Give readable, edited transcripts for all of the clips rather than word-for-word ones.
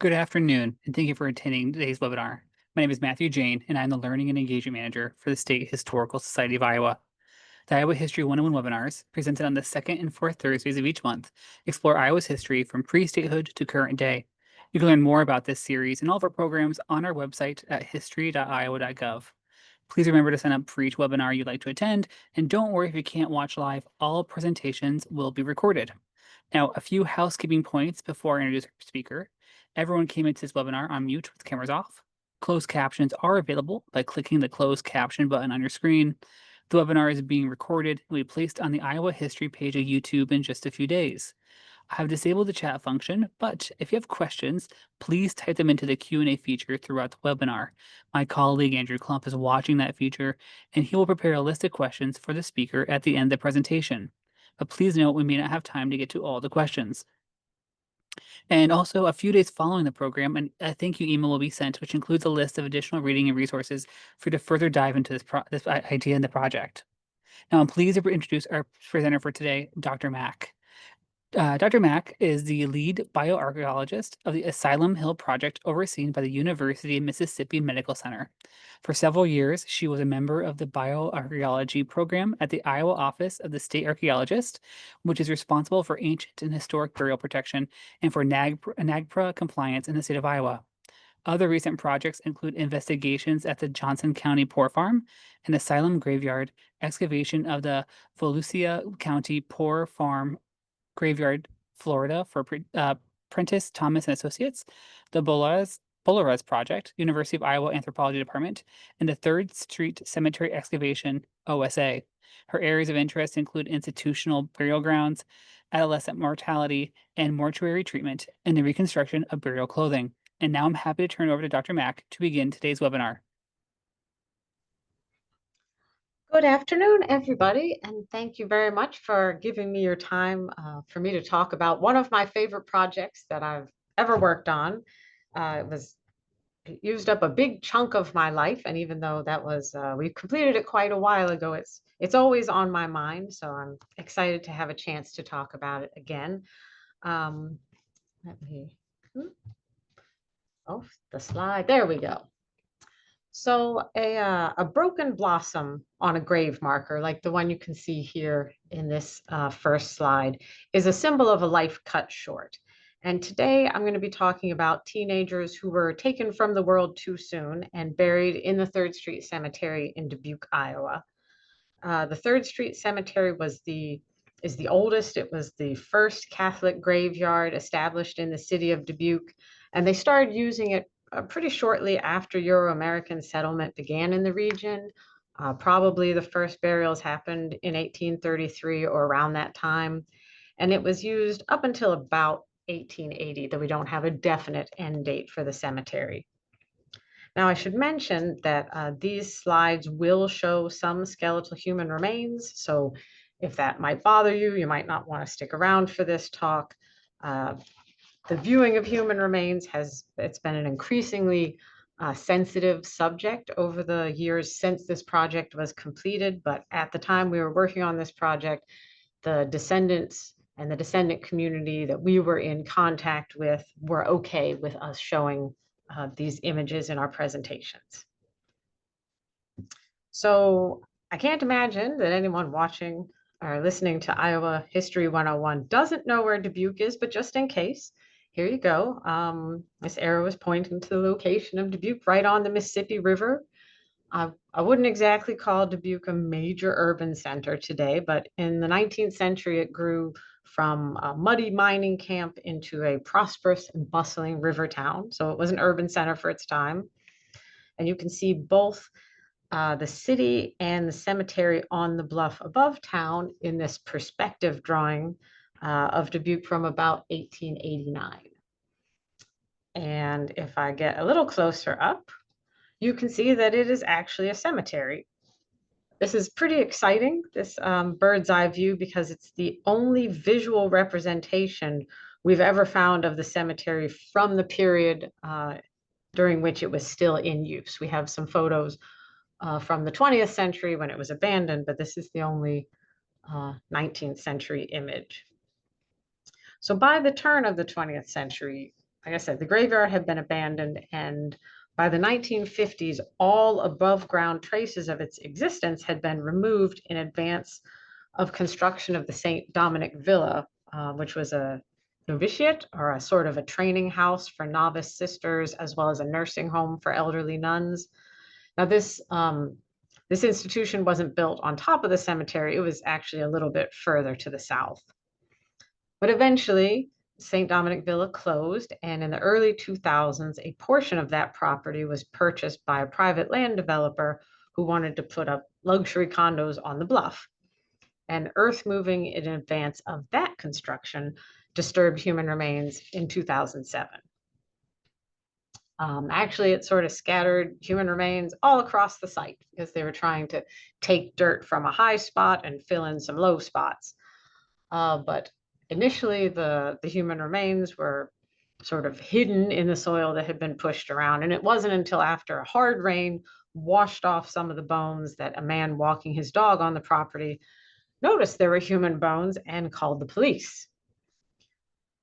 Good afternoon, and thank you for attending today's webinar. My name is Matthew Jane, and I'm the Learning and Engagement Manager for the State Historical Society of Iowa. The Iowa History 101 webinars, presented on the second and fourth Thursdays of each month, explore Iowa's history from pre-statehood to current day. You can learn more about this series and all of our programs on our website at history.iowa.gov. Please remember to sign up for each webinar you'd like to attend, and don't worry if you can't watch live, all presentations will be recorded. Now, a few housekeeping points before I introduce our speaker. Everyone came into this webinar on mute with cameras off. Closed captions are available by clicking the closed caption button on your screen. The webinar is being recorded and will be placed on the Iowa History page of YouTube in just a few days. I have disabled the chat function, but if you have questions, please type them into the Q&A feature throughout the webinar. My colleague Andrew Klump is watching that feature, and he will prepare a list of questions for the speaker at the end of the presentation. But please note we may not have time to get to all the questions. And also, a few days following the program, a thank you email will be sent, which includes a list of additional reading and resources for you to further dive into this idea in the project. Now, I'm pleased to introduce our presenter for today, Dr. Mack. Dr. Mack is the lead bioarchaeologist of the Asylum Hill project overseen by the University of Mississippi Medical Center. For several years, she was a member of the bioarchaeology program at the Iowa Office of the State Archaeologist, which is responsible for ancient and historic burial protection and for NAGPRA compliance in the state of Iowa. Other recent projects include investigations at the Johnson County Poor Farm, an asylum graveyard, excavation of the Volusia County Poor Farm Graveyard, Florida for Prentice Thomas and Associates, the Boleres Project, University of Iowa Anthropology Department, and the Third Street Cemetery Excavation, OSA. Her areas of interest include institutional burial grounds, adolescent mortality, and mortuary treatment, and the reconstruction of burial clothing. And now I'm happy to turn it over to Dr. Mack to begin today's webinar. Good afternoon, everybody, and thank you very much for giving me your time for me to talk about one of my favorite projects that I've ever worked on. It used up a big chunk of my life, and even though that was we completed it quite a while ago, it's always on my mind. So I'm excited to have a chance to talk about it again. Let me. Oh, the slide. There we go. So a broken blossom on a grave marker, like the one you can see here in this first slide, is a symbol of a life cut short. And today I'm going to be talking about teenagers who were taken from the world too soon and buried in the 3rd Street Cemetery in Dubuque, Iowa. The 3rd Street Cemetery is the oldest. It was the first Catholic graveyard established in the city of Dubuque, and they started using it pretty shortly after Euro-American settlement began in the region. Probably the first burials happened in 1833 or around that time, and it was used up until about 1880, though we don't have a definite end date for the cemetery. Now, I should mention that these slides will show some skeletal human remains, so if that might bother you, you might not want to stick around for this talk. The viewing of human remains it's been an increasingly sensitive subject over the years since this project was completed, but at the time we were working on this project, the descendants and the descendant community that we were in contact with were okay with us showing these images in our presentations. So I can't imagine that anyone watching or listening to Iowa History 101 doesn't know where Dubuque is, but just in case, here you go. This arrow is pointing to the location of Dubuque right on the Mississippi River. I wouldn't exactly call Dubuque a major urban center today, but in the 19th century, it grew from a muddy mining camp into a prosperous and bustling river town. So it was an urban center for its time. And you can see both the city and the cemetery on the bluff above town in this perspective drawing of Dubuque from about 1889. And if I get a little closer up, you can see that it is actually a cemetery. This is pretty exciting, this bird's eye view, because it's the only visual representation we've ever found of the cemetery from the period during which it was still in use. We have some photos from the 20th century when it was abandoned, but this is the only 19th century image. So by the turn of the 20th century, like I said, the graveyard had been abandoned, and by the 1950s, all above ground traces of its existence had been removed in advance of construction of the St. Dominic Villa, which was a novitiate or a sort of a training house for novice sisters, as well as a nursing home for elderly nuns. Now, this institution wasn't built on top of the cemetery. It was actually a little bit further to the south. But eventually, St. Dominic Villa closed, and in the early 2000s, a portion of that property was purchased by a private land developer who wanted to put up luxury condos on the bluff. And earth moving in advance of that construction disturbed human remains in 2007. Actually, it sort of scattered human remains all across the site because they were trying to take dirt from a high spot and fill in some low spots. But initially, the human remains were sort of hidden in the soil that had been pushed around. And it wasn't until after a hard rain washed off some of the bones that a man walking his dog on the property noticed there were human bones and called the police.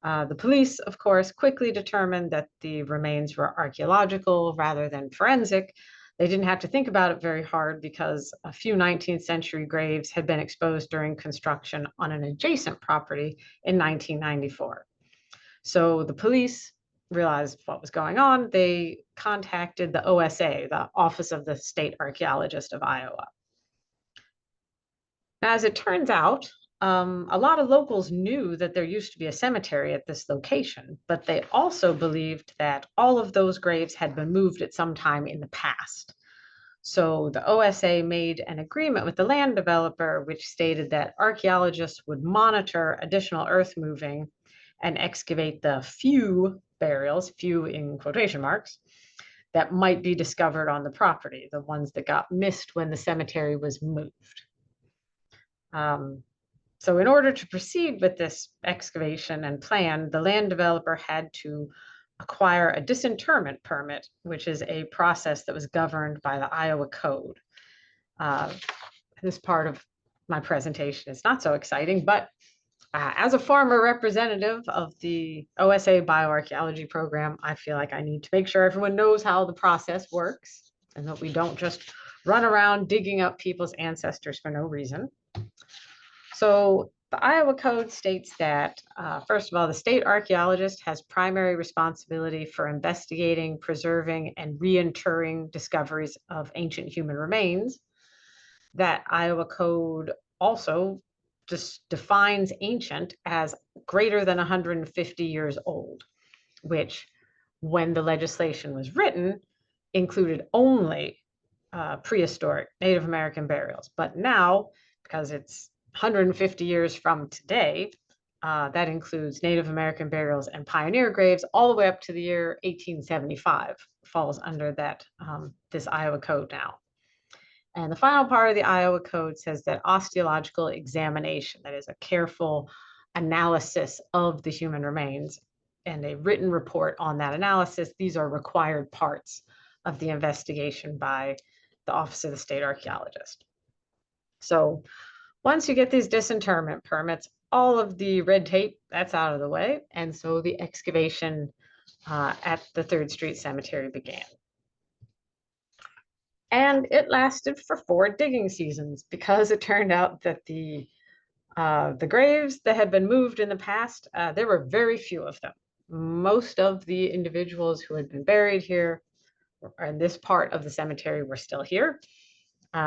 The police, of course, quickly determined that the remains were archaeological rather than forensic. They didn't have to think about it very hard because a few 19th century graves had been exposed during construction on an adjacent property in 1994. So the police realized what was going on. They contacted the OSA, the Office of the State Archaeologist of Iowa. Now, as it turns out, a lot of locals knew that there used to be a cemetery at this location, but they also believed that all of those graves had been moved at some time in the past. So the OSA made an agreement with the land developer, which stated that archaeologists would monitor additional earth moving and excavate the few burials, few in quotation marks, that might be discovered on the property, the ones that got missed when the cemetery was moved. So in order to proceed with this excavation and plan, the land developer had to acquire a disinterment permit, which is a process that was governed by the Iowa Code. This part of my presentation is not so exciting, but as a former representative of the OSA bioarchaeology program, I feel like I need to make sure everyone knows how the process works and that we don't just run around digging up people's ancestors for no reason. So the Iowa Code states that, first of all, the state archaeologist has primary responsibility for investigating, preserving, and reinterring discoveries of ancient human remains. That Iowa Code also just defines ancient as greater than 150 years old, which, when the legislation was written, included only prehistoric Native American burials. But now, because it's 150 years from today, that includes Native American burials and pioneer graves all the way up to the year 1875 falls under that this Iowa Code now. And the final part of the Iowa Code says that osteological examination, that is a careful analysis of the human remains and a written report on that analysis, these are required parts of the investigation by the Office of the State Archaeologist. So once you get these disinterment permits, all of the red tape, that's out of the way. And so the excavation at the 3rd Street Cemetery began. And it lasted for 4 digging seasons because it turned out that the graves that had been moved in the past, there were very few of them. Most of the individuals who had been buried here in this part of the cemetery were still here.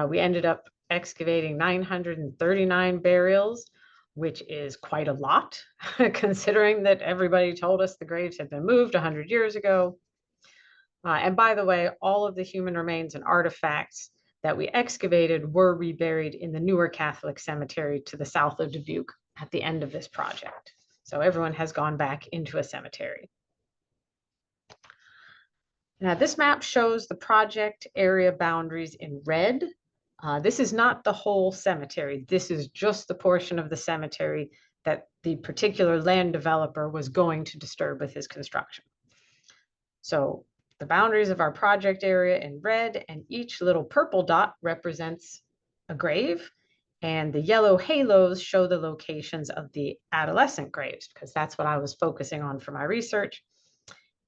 We ended up excavating 939 burials, which is quite a lot, considering that everybody told us the graves had been moved 100 years ago. And by the way, all of the human remains and artifacts that we excavated were reburied in the newer Catholic cemetery to the south of Dubuque at the end of this project. So everyone has gone back into a cemetery. Now this map shows the project area boundaries in red. This is not the whole cemetery. This is just the portion of the cemetery that the particular land developer was going to disturb with his construction. So the boundaries of our project area in red, and each little purple dot represents a grave, and the yellow halos show the locations of the adolescent graves, because that's what I was focusing on for my research.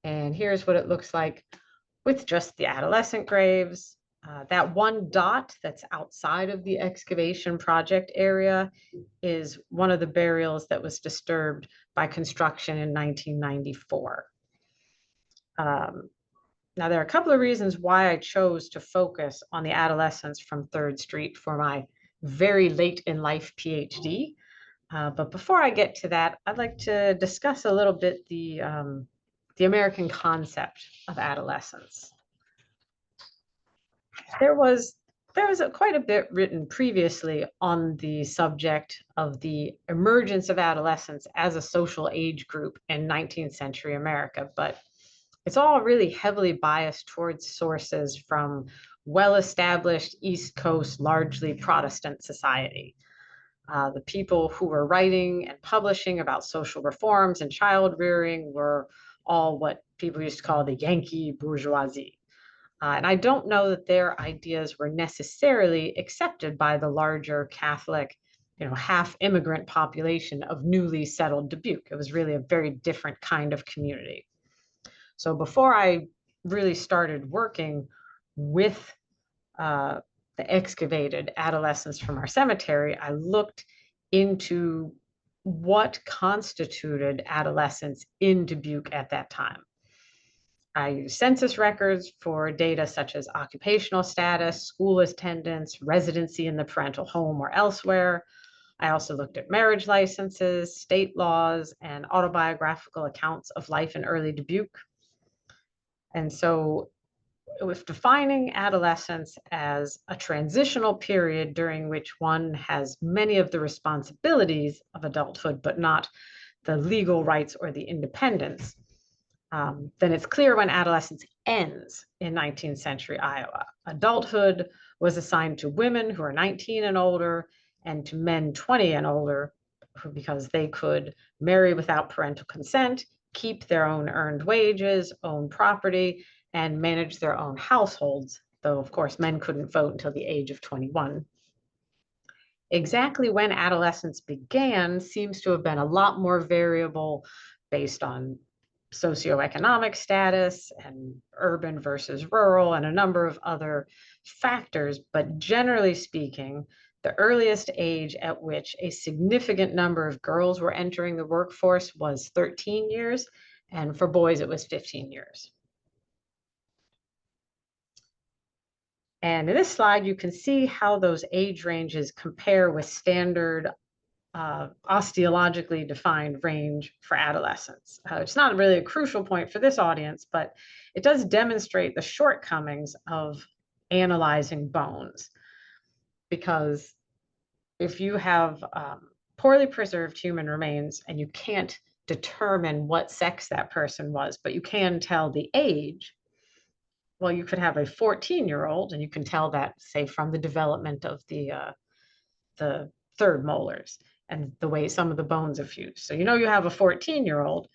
And here's what it looks like with just the adolescent graves. That one dot that's outside of the excavation project area is one of the burials that was disturbed by construction in 1994. Now, there are a couple of reasons why I chose to focus on the adolescents from 3rd Street for my very late in life PhD. But before I get to that, I'd like to discuss a little bit the American concept of adolescence. There was quite a bit written previously on the subject of the emergence of adolescence as a social age group in 19th century America, but it's all really heavily biased towards sources from well-established East Coast, largely Protestant society. The people who were writing and publishing about social reforms and child rearing were all what people used to call the Yankee bourgeoisie. And I don't know that their ideas were necessarily accepted by the larger Catholic, half immigrant population of newly settled Dubuque. It was really a very different kind of community. So before I really started working with the excavated adolescents from our cemetery, I looked into what constituted adolescence in Dubuque at that time. I used census records for data such as occupational status, school attendance, residency in the parental home or elsewhere. I also looked at marriage licenses, state laws, and autobiographical accounts of life in early Dubuque. And so, with defining adolescence as a transitional period during which one has many of the responsibilities of adulthood, but not the legal rights or the independence, then it's clear when adolescence ends in 19th century Iowa. Adulthood was assigned to women who are 19 and older and to men 20 and older because they could marry without parental consent, keep their own earned wages, own property, and manage their own households, though, of course, men couldn't vote until the age of 21. Exactly when adolescence began seems to have been a lot more variable based on socioeconomic status and urban versus rural and a number of other factors. But generally speaking, the earliest age at which a significant number of girls were entering the workforce was 13 years, and for boys, it was 15 years. And in this slide, you can see how those age ranges compare with standard osteologically defined range for adolescents. It's not really a crucial point for this audience, but it does demonstrate the shortcomings of analyzing bones. Because if you have poorly preserved human remains and you can't determine what sex that person was, but you can tell the age, well, you could have a 14-year-old and you can tell that, say, from the development of the third molars and the way some of the bones are fused. So you have a 14-year-old,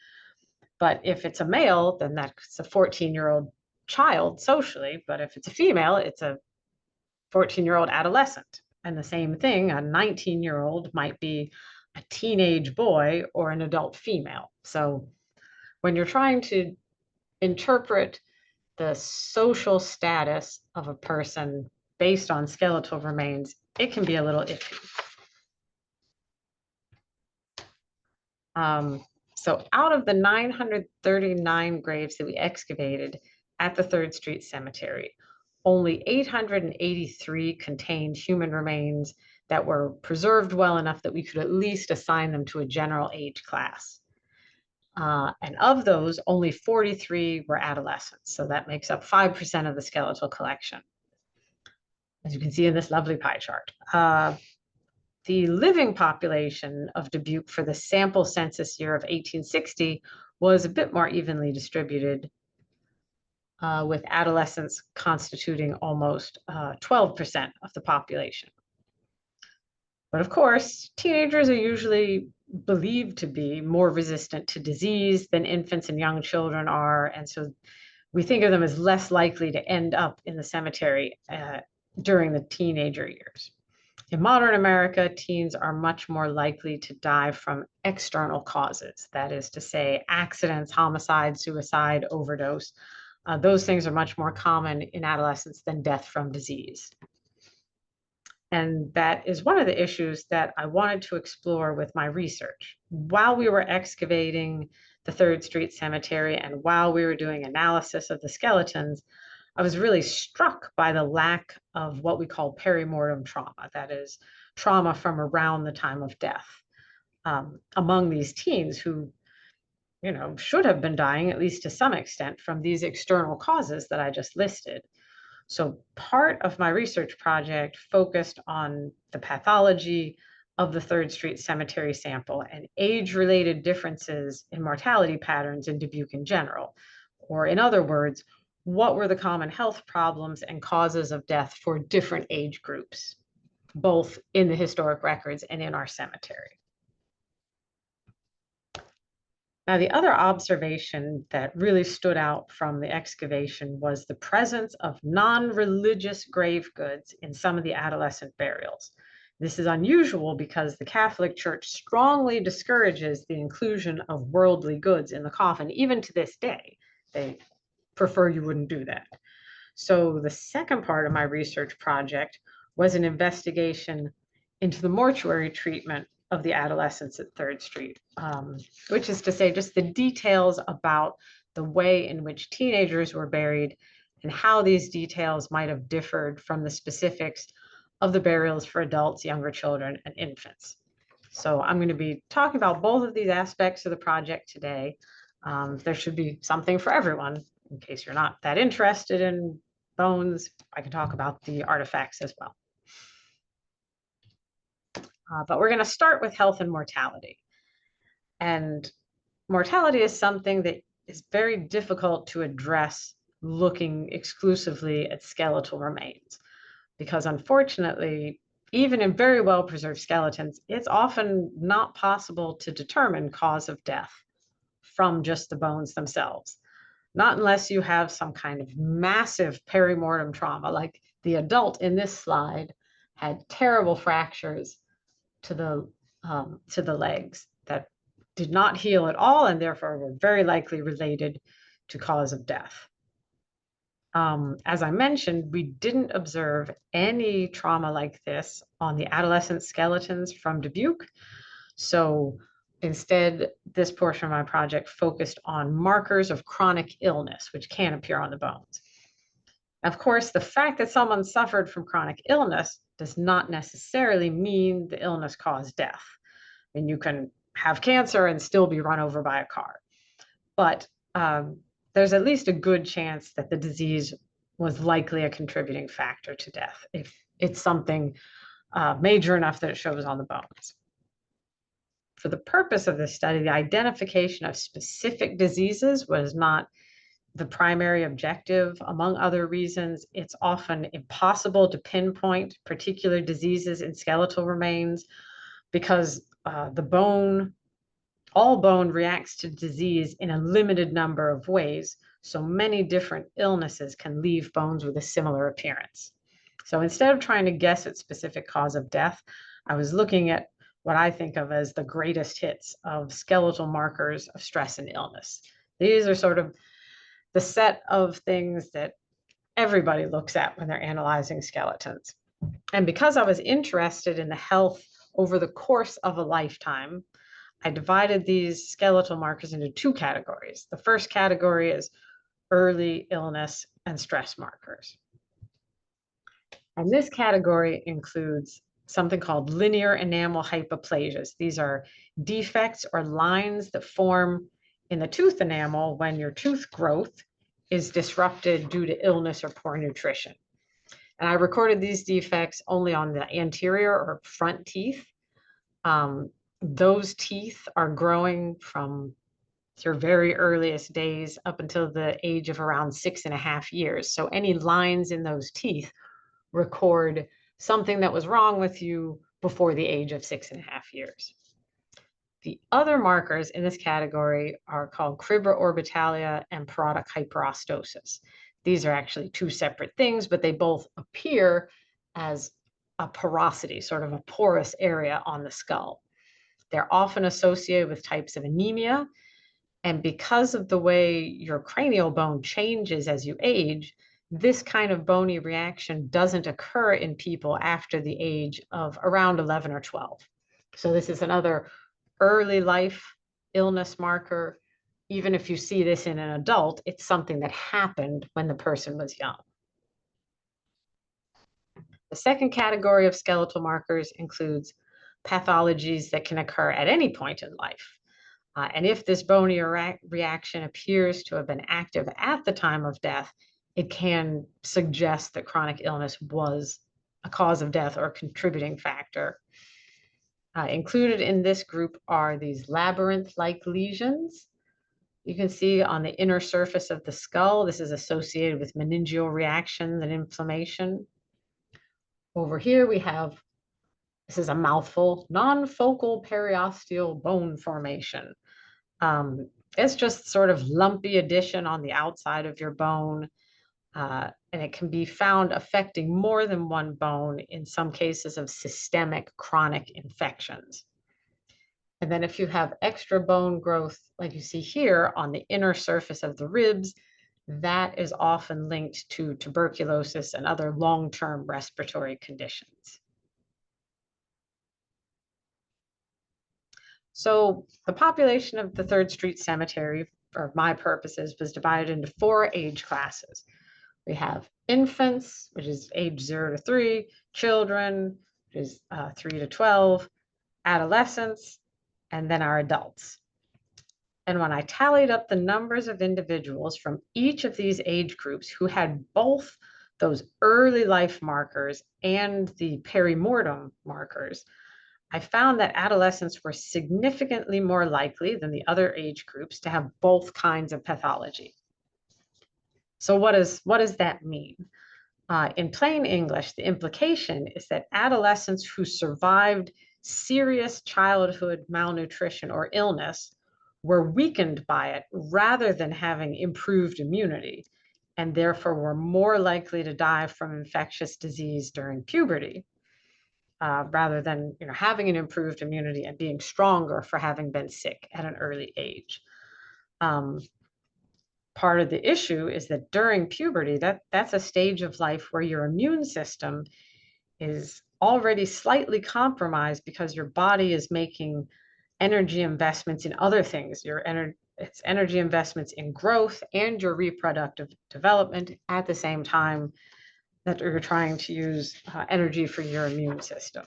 but if it's a male, then that's a 14-year-old child socially. But if it's a female, it's a 14-year-old adolescent. And the same thing, a 19-year-old might be a teenage boy or an adult female. So when you're trying to interpret the social status of a person based on skeletal remains, it can be a little iffy. So out of the 939 graves that we excavated at the 3rd Street Cemetery, only 883 contained human remains that were preserved well enough that we could at least assign them to a general age class. And of those, only 43 were adolescents. So that makes up 5% of the skeletal collection, as you can see in this lovely pie chart. The living population of Dubuque for the sample census year of 1860 was a bit more evenly distributed, with adolescents constituting almost 12% of the population. But of course, teenagers are usually believed to be more resistant to disease than infants and young children are, and so we think of them as less likely to end up in the cemetery during the teenager years. In modern America, teens are much more likely to die from external causes. That is to say, accidents, homicide, suicide, overdose. Those things are much more common in adolescence than death from disease. And that is one of the issues that I wanted to explore with my research. While we were excavating the 3rd Street Cemetery and while we were doing analysis of the skeletons, I was really struck by the lack of what we call perimortem trauma, that is, trauma from around the time of death, among these teens who, should have been dying, at least to some extent, from these external causes that I just listed. So part of my research project focused on the pathology of the 3rd Street Cemetery sample and age-related differences in mortality patterns in Dubuque in general. Or in other words, what were the common health problems and causes of death for different age groups, both in the historic records and in our cemetery. Now, the other observation that really stood out from the excavation was the presence of non-religious grave goods in some of the adolescent burials. This is unusual because the Catholic Church strongly discourages the inclusion of worldly goods in the coffin. Even to this day, they prefer you wouldn't do that. So the second part of my research project was an investigation into the mortuary treatment of the adolescents at 3rd Street, which is to say just the details about the way in which teenagers were buried and how these details might have differed from the specifics of the burials for adults, younger children, and infants. So I'm going to be talking about both of these aspects of the project today. There should be something for everyone. In case you're not that interested in bones, I can talk about the artifacts as well. But we're going to start with health and mortality. And mortality is something that is very difficult to address looking exclusively at skeletal remains, because unfortunately, even in very well preserved skeletons, it's often not possible to determine cause of death from just the bones themselves. Not unless you have some kind of massive perimortem trauma, like the adult in this slide had terrible fractures to the legs that did not heal at all and therefore were very likely related to cause of death. As I mentioned, we didn't observe any trauma like this on the adolescent skeletons from Dubuque. So instead, this portion of my project focused on markers of chronic illness, which can appear on the bones. Of course, the fact that someone suffered from chronic illness does not necessarily mean the illness caused death. And you can have cancer and still be run over by a car. But there's at least a good chance that the disease was likely a contributing factor to death if it's something major enough that it shows on the bones. For the purpose of this study, the identification of specific diseases was not the primary objective. Among other reasons, it's often impossible to pinpoint particular diseases in skeletal remains because all bone reacts to disease in a limited number of ways. So many different illnesses can leave bones with a similar appearance. So instead of trying to guess at specific cause of death, I was looking at what I think of as the greatest hits of skeletal markers of stress and illness. These are sort of the set of things that everybody looks at when they're analyzing skeletons. And because I was interested in the health over the course of a lifetime, I divided these skeletal markers into two categories. The first category is early illness and stress markers. And this category includes something called linear enamel hypoplasias. These are defects or lines that form in the tooth enamel when your tooth growth is disrupted due to illness or poor nutrition. And I recorded these defects only on the anterior or front teeth. Those teeth are growing from your very earliest days up until the age of around 6.5 years. So any lines in those teeth record something that was wrong with you before the age of 6.5 years. The other markers in this category are called cribra orbitalia and parodic hyperostosis. These are actually two separate things, but they both appear as a porosity, sort of a porous area on the skull. They're often associated with types of anemia. And because of the way your cranial bone changes as you age, this kind of bony reaction doesn't occur in people after the age of around 11 or 12. So this is another early life illness marker. Even if you see this in an adult, it's something that happened when the person was young. The second category of skeletal markers includes pathologies that can occur at any point in life. And if this bony reaction appears to have been active at the time of death, it can suggest that chronic illness was a cause of death or a contributing factor. Included in this group are these labyrinth-like lesions. You can see on the inner surface of the skull, this is associated with meningeal reactions and inflammation. Over here we have, this is a mouthful, non-focal periosteal bone formation. It's just sort of lumpy addition on the outside of your bone, and it can be found affecting more than one bone in some cases of systemic chronic infections. And then if you have extra bone growth, like you see here on the inner surface of the ribs, that is often linked to tuberculosis and other long-term respiratory conditions. So the population of the 3rd Street Cemetery, for my purposes, was divided into 4 age classes. We have infants, which is age 0 to 3, children, which is 3 to 12, adolescents, and then our adults. And when I tallied up the numbers of individuals from each of these age groups who had both those early life markers and the perimortem markers, I found that adolescents were significantly more likely than the other age groups to have both kinds of pathology. So what does that mean? In plain English, the implication is that adolescents who survived serious childhood malnutrition or illness were weakened by it rather than having improved immunity, and therefore were more likely to die from infectious disease during puberty. Rather than having an improved immunity and being stronger for having been sick at an early age. Part of the issue is that during puberty, that's a stage of life where your immune system is already slightly compromised because your body is making energy investments in other things. It's energy investments in growth and your reproductive development at the same time that you're trying to use energy for your immune system.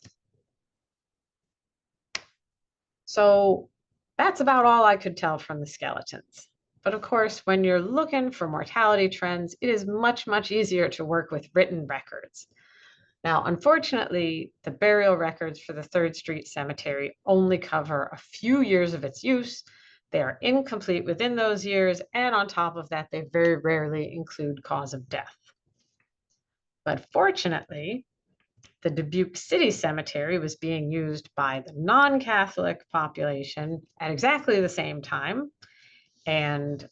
So that's about all I could tell from the skeletons. But of course, when you're looking for mortality trends, it is much, much easier to work with written records. Now, unfortunately, the burial records for the 3rd Street Cemetery only cover a few years of its use. They are incomplete within those years, and on top of that, they very rarely include cause of death. But fortunately, the Dubuque City Cemetery was being used by the non-Catholic population at exactly the same time. And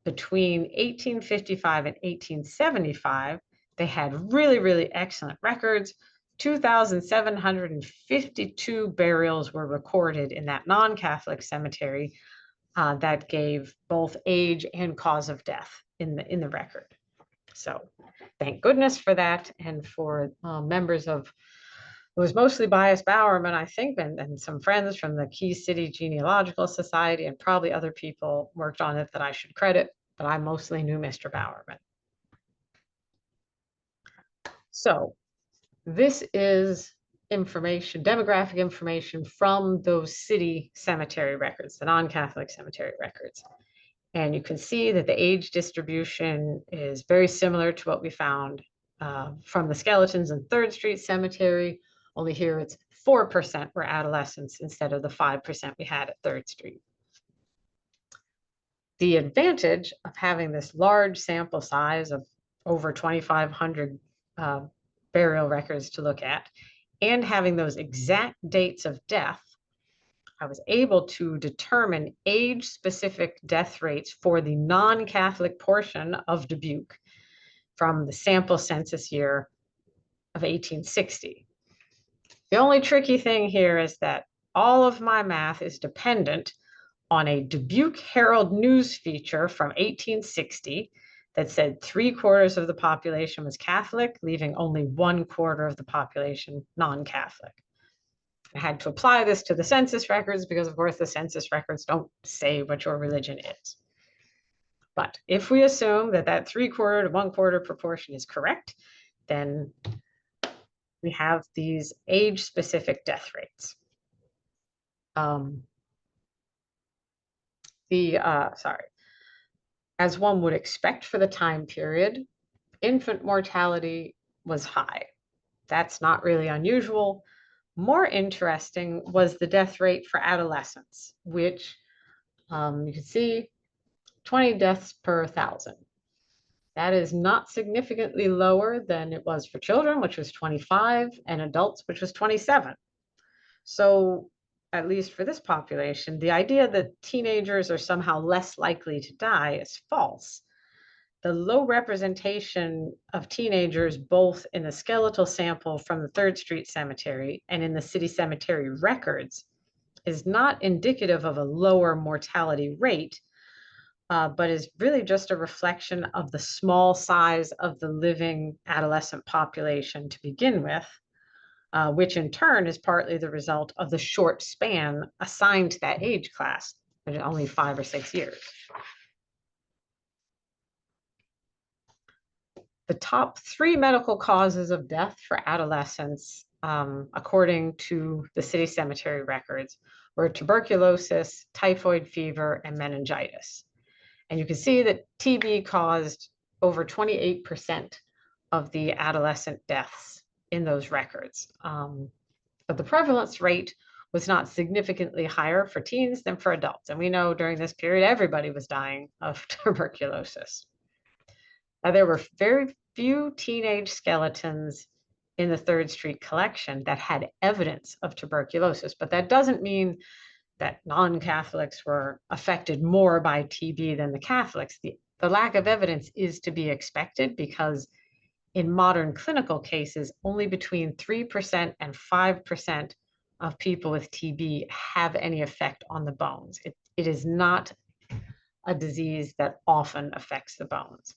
between 1855 and 1875, they had really, really excellent records. 2,752 burials were recorded in that non-Catholic cemetery that gave both age and cause of death in the record. So thank goodness for that, and for members of, it was mostly Bias Bowerman, I think, and some friends from the Key City Genealogical Society, and probably other people worked on it that I should credit, but I mostly knew Mr. Bowerman. So this is information, demographic information from those city cemetery records, the non-Catholic cemetery records. And you can see that the age distribution is very similar to what we found from the skeletons in 3rd Street Cemetery, only here it's 4% were adolescents instead of the 5% we had at 3rd Street. The advantage of having this large sample size of over 2,500 burial records to look at, and having those exact dates of death, I was able to determine age-specific death rates for the non-Catholic portion of Dubuque from the sample census year of 1860. The only tricky thing here is that all of my math is dependent on a Dubuque Herald News feature from 1860 that said 3/4 of the population was Catholic, leaving only 1/4 of the population non-Catholic. I had to apply this to the census records because, of course, the census records don't say what your religion is. But if we assume that that 3/4 to 1/4 proportion is correct, then we have these age-specific death rates. As one would expect for the time period, infant mortality was high. That's not really unusual. More interesting was the death rate for adolescents, which you can see 20 deaths per 1,000. That is not significantly lower than it was for children, which was 25, and adults, which was 27. So, at least for this population, the idea that teenagers are somehow less likely to die is false. The low representation of teenagers, both in the skeletal sample from the 3rd Street Cemetery and in the city cemetery records, is not indicative of a lower mortality rate, but is really just a reflection of the small size of the living adolescent population to begin with, which in turn is partly the result of the short span assigned to that age class, which is only 5 or 6 years. The top 3 medical causes of death for adolescents, according to the city cemetery records, were tuberculosis, typhoid fever, and meningitis. And you can see that TB caused over 28% of the adolescent deaths in those records. But the prevalence rate was not significantly higher for teens than for adults. And we know during this period, everybody was dying of tuberculosis. Now, there were very few teenage skeletons in the 3rd Street collection that had evidence of tuberculosis, but that doesn't mean that non-Catholics were affected more by TB than the Catholics. The lack of evidence is to be expected because in modern clinical cases, only between 3% and 5% of people with TB have any effect on the bones. It is not a disease that often affects the bones.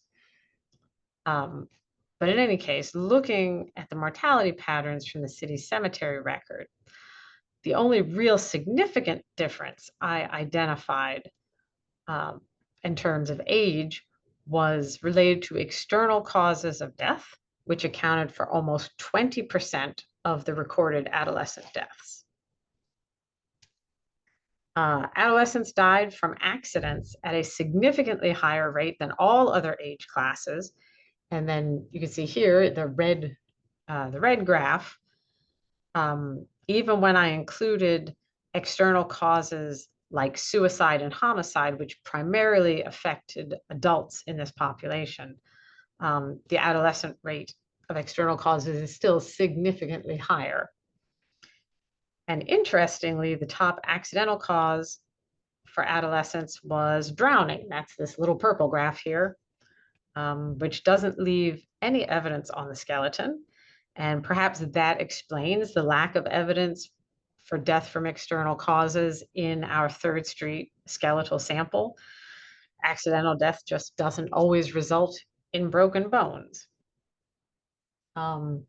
But in any case, looking at the mortality patterns from the city cemetery record, the only real significant difference I identified in terms of age was related to external causes of death, which accounted for almost 20% of the recorded adolescent deaths. Adolescents died from accidents at a significantly higher rate than all other age classes. And then you can see here the red graph. Even when I included external causes like suicide and homicide, which primarily affected adults in this population, the adolescent rate of external causes is still significantly higher. And interestingly, the top accidental cause for adolescents was drowning. That's this little purple graph here, which doesn't leave any evidence on the skeleton. And perhaps that explains the lack of evidence for death from external causes in our 3rd Street skeletal sample. Accidental death just doesn't always result in broken bones. And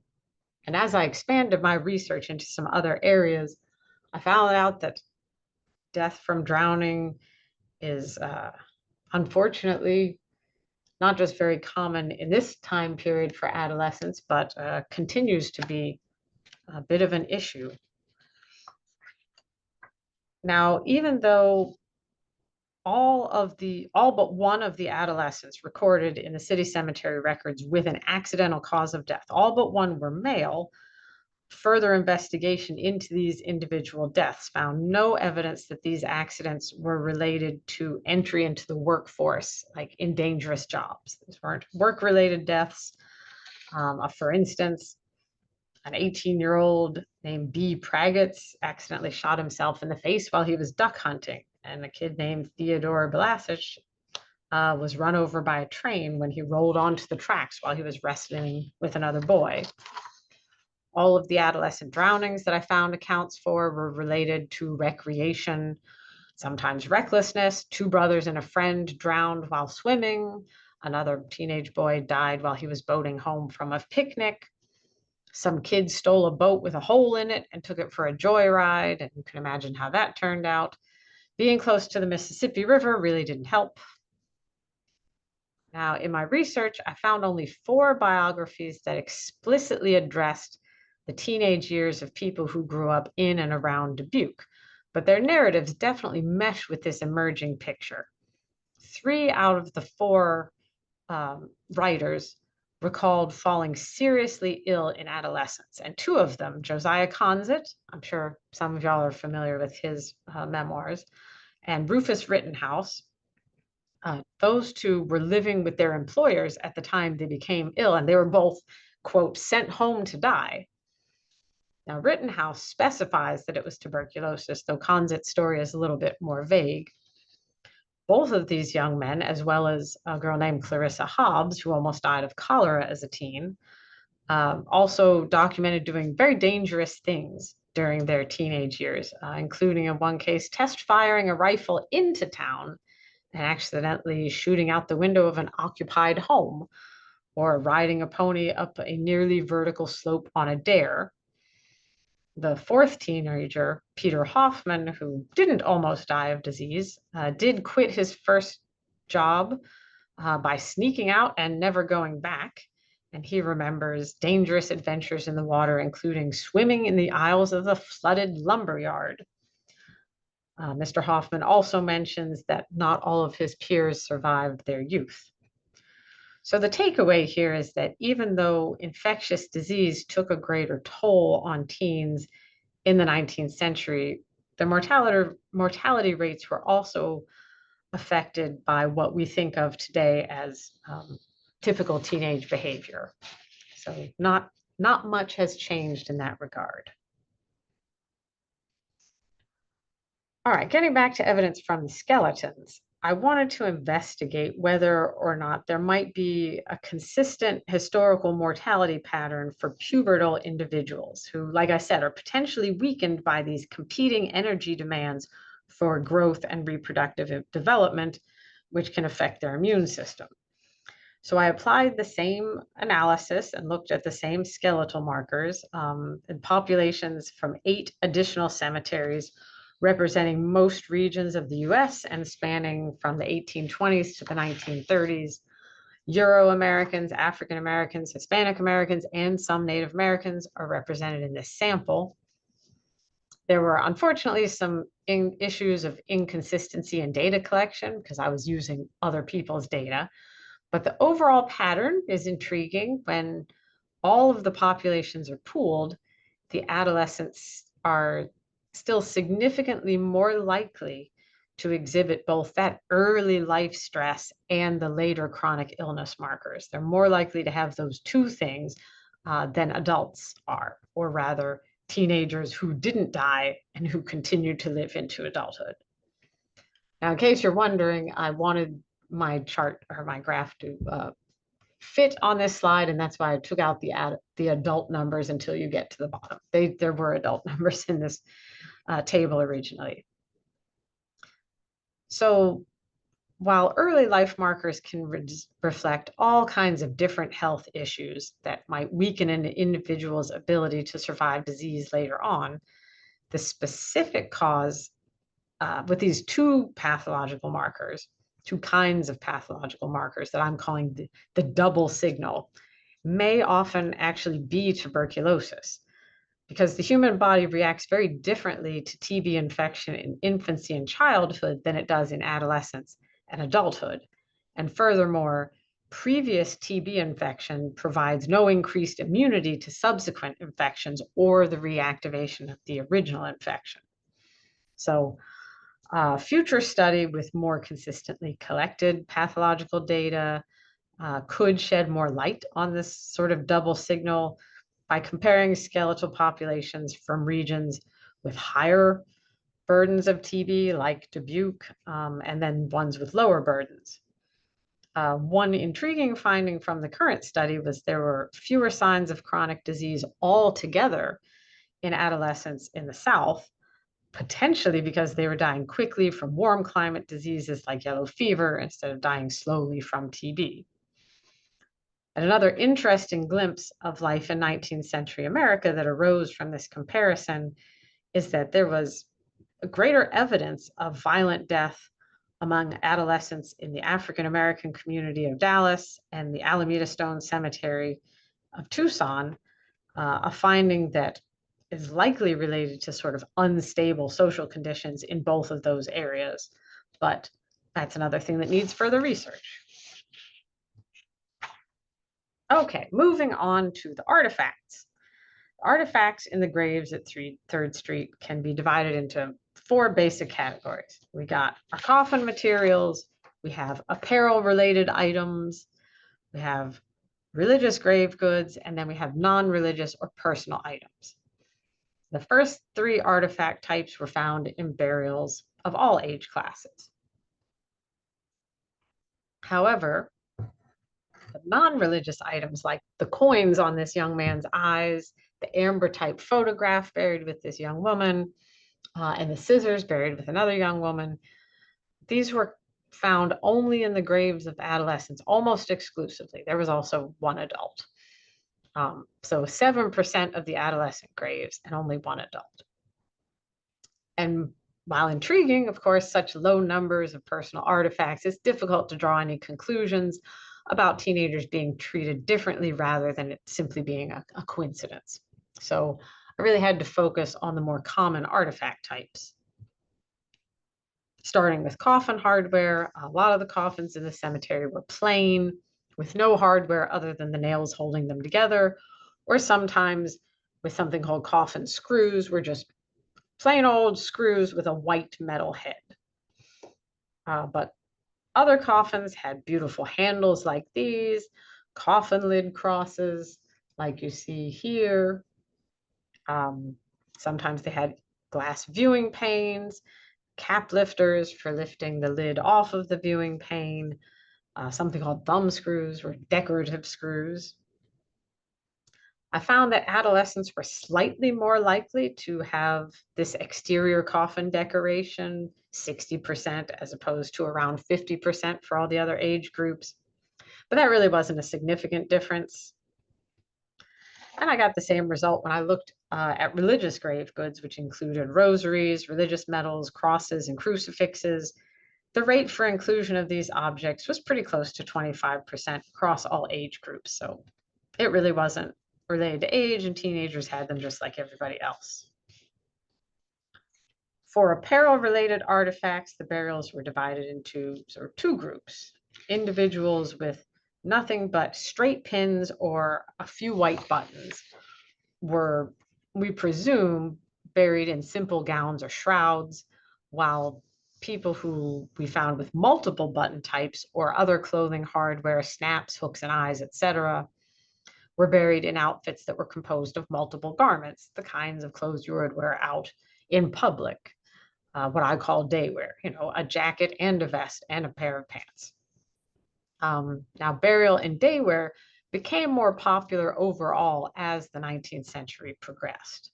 as I expanded my research into some other areas, I found out that death from drowning is unfortunately not just very common in this time period for adolescents, but continues to be a bit of an issue. Now, even though all but one of the adolescents recorded in the city cemetery records with an accidental cause of death, all but one were male, further investigation into these individual deaths found no evidence that these accidents were related to entry into the workforce, like in dangerous jobs. These weren't work-related deaths. For instance, an 18-year-old named B. Praggets accidentally shot himself in the face while he was duck hunting. And a kid named Theodore Belasich was run over by a train when he rolled onto the tracks while he was wrestling with another boy. All of the adolescent drownings that I found accounts for were related to recreation, sometimes recklessness. Two brothers and a friend drowned while swimming. Another teenage boy died while he was boating home from a picnic. Some kids stole a boat with a hole in it and took it for a joyride, and you can imagine how that turned out. Being close to the Mississippi River really didn't help. Now, in my research, I found only 4 biographies that explicitly addressed the teenage years of people who grew up in and around Dubuque, but their narratives definitely mesh with this emerging picture. 3 out of the 4 writers recalled falling seriously ill in adolescence, and 2 of them, Josiah Conzett, I'm sure some of y'all are familiar with his memoirs, and Rufus Rittenhouse, those 2 were living with their employers at the time they became ill, and they were both, quote, sent home to die. Now, Rittenhouse specifies that it was tuberculosis, though Conzett's story is a little bit more vague. Both of these young men, as well as a girl named Clarissa Hobbs, who almost died of cholera as a teen, also documented doing very dangerous things during their teenage years, including in one case, test firing a rifle into town and accidentally shooting out the window of an occupied home, or riding a pony up a nearly vertical slope on a dare. The 4th teenager, Peter Hoffman, who didn't almost die of disease, did quit his first job by sneaking out and never going back. And he remembers dangerous adventures in the water, including swimming in the aisles of the flooded lumberyard. Mr. Hoffman also mentions that not all of his peers survived their youth. So the takeaway here is that even though infectious disease took a greater toll on teens in the 19th century, the mortality rates were also affected by what we think of today as typical teenage behavior. So not much has changed in that regard. All right, getting back to evidence from the skeletons, I wanted to investigate whether or not there might be a consistent historical mortality pattern for pubertal individuals who, like I said, are potentially weakened by these competing energy demands for growth and reproductive development, which can affect their immune system. So I applied the same analysis and looked at the same skeletal markers in populations from 8 additional cemeteries representing most regions of the US and spanning from the 1820s to the 1930s. Euro-Americans, African-Americans, Hispanic Americans, and some Native Americans are represented in this sample. There were unfortunately some issues of inconsistency in data collection because I was using other people's data, but the overall pattern is intriguing. When all of the populations are pooled, the adolescents are still significantly more likely to exhibit both that early life stress and the later chronic illness markers. They're more likely to have those 2 things than adults are, or rather teenagers who didn't die and who continue to live into adulthood. Now, in case you're wondering, I wanted my chart or my graph to fit on this slide, and that's why I took out the adult numbers until you get to the bottom. There were adult numbers in this table originally. So while early life markers can reflect all kinds of different health issues that might weaken an individual's ability to survive disease later on, the specific cause with these 2 pathological markers, 2 kinds of pathological markers that I'm calling the double signal, may often actually be tuberculosis, because the human body reacts very differently to TB infection in infancy and childhood than it does in adolescence and adulthood. And furthermore, previous TB infection provides no increased immunity to subsequent infections or the reactivation of the original infection. So future study with more consistently collected pathological data could shed more light on this sort of double signal by comparing skeletal populations from regions with higher burdens of TB, like Dubuque, and then ones with lower burdens. One intriguing finding from the current study was there were fewer signs of chronic disease altogether in adolescents in the South, potentially because they were dying quickly from warm climate diseases like yellow fever instead of dying slowly from TB. And another interesting glimpse of life in 19th century America that arose from this comparison is that there was greater evidence of violent death among adolescents in the African American community of Dallas and the Alameda Stone Cemetery of Tucson, a finding that is likely related to sort of unstable social conditions in both of those areas. But that's another thing that needs further research. Okay, moving on to the artifacts. Artifacts in the graves at 3rd Street can be divided into 4 basic categories. We got our coffin materials, we have apparel-related items, we have religious grave goods, and then we have non-religious or personal items. The first 3 artifact types were found in burials of all age classes. However, the non-religious items like the coins on this young man's eyes, the amber type photograph buried with this young woman, and the scissors buried with another young woman, these were found only in the graves of adolescents, almost exclusively. There was also one adult. So 7% of the adolescent graves and only one adult. And while intriguing, of course, such low numbers of personal artifacts, it's difficult to draw any conclusions about teenagers being treated differently rather than it simply being a coincidence. So I really had to focus on the more common artifact types. Starting with coffin hardware, a lot of the coffins in the cemetery were plain, with no hardware other than the nails holding them together, or sometimes with something called coffin screws, were just plain old screws with a white metal head. But other coffins had beautiful handles like these, coffin lid crosses like you see here. Sometimes they had glass viewing panes, cap lifters for lifting the lid off of the viewing pane, something called thumb screws or decorative screws. I found that adolescents were slightly more likely to have this exterior coffin decoration, 60% as opposed to around 50% for all the other age groups. But that really wasn't a significant difference. And I got the same result when I looked at religious grave goods, which included rosaries, religious medals, crosses, and crucifixes. The rate for inclusion of these objects was pretty close to 25% across all age groups. So it really wasn't related to age, and teenagers had them just like everybody else. For apparel-related artifacts, the burials were divided into sort of 2 groups. Individuals with nothing but straight pins or a few white buttons were, we presume, buried in simple gowns or shrouds, while people who we found with multiple button types or other clothing hardware, snaps, hooks and eyes, etc., were buried in outfits that were composed of multiple garments, the kinds of clothes you would wear out in public, what I call day wear, a jacket and a vest and a pair of pants. Now, burial and day wear became more popular overall as the 19th century progressed.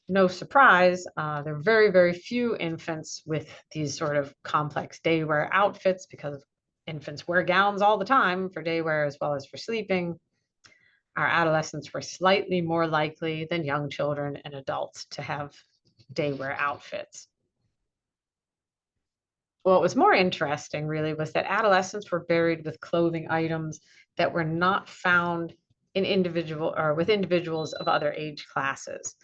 No surprise, there are very, very few infants with these sort of complex day wear outfits because infants wear gowns all the time for day wear as well as for sleeping. Our adolescents were slightly more likely than young children and adults to have day wear outfits. What was more interesting really was that adolescents were buried with clothing items that were not found in individuals of other age classes.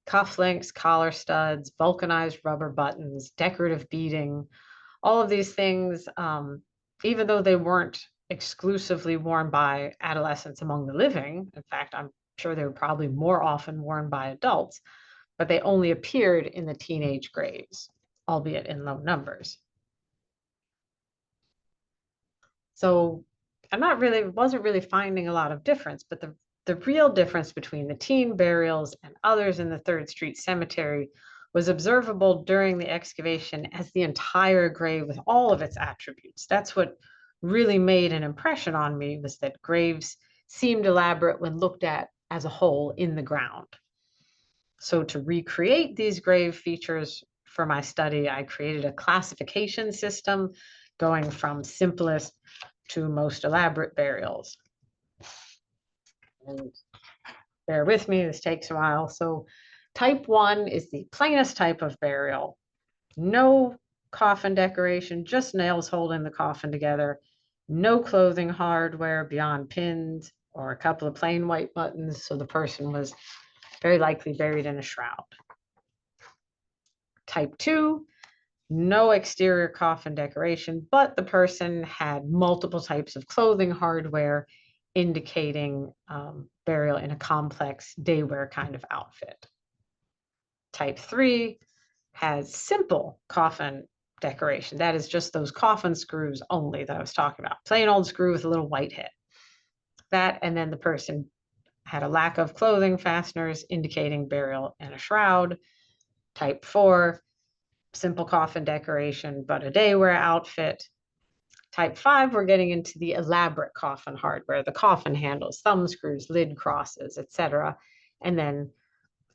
Cufflinks, collar studs, vulcanized rubber buttons, decorative beading, all of these things, even though they weren't exclusively worn by adolescents among the living, in fact, I'm sure they were probably more often worn by adults, but they only appeared in the teenage graves, albeit in low numbers. So wasn't really finding a lot of difference, but the real difference between the teen burials and others in the 3rd Street Cemetery was observable during the excavation as the entire grave with all of its attributes. That's what really made an impression on me was that graves seemed elaborate when looked at as a whole in the ground. So to recreate these grave features for my study, I created a classification system going from simplest to most elaborate burials. And bear with me, this takes a while. So type 1 is the plainest type of burial. No coffin decoration, just nails holding the coffin together. No clothing hardware beyond pins or a couple of plain white buttons. So the person was very likely buried in a shroud. Type 2, no exterior coffin decoration, but the person had multiple types of clothing hardware, indicating burial in a complex daywear kind of outfit. Type 3 has simple coffin decoration. That is just those coffin screws only that I was talking about. Plain old screw with a little white head. That, and then the person had a lack of clothing fasteners, indicating burial in a shroud. Type 4, simple coffin decoration, but a daywear outfit. Type 5, we're getting into the elaborate coffin hardware, the coffin handles, thumb screws, lid crosses, etc. And then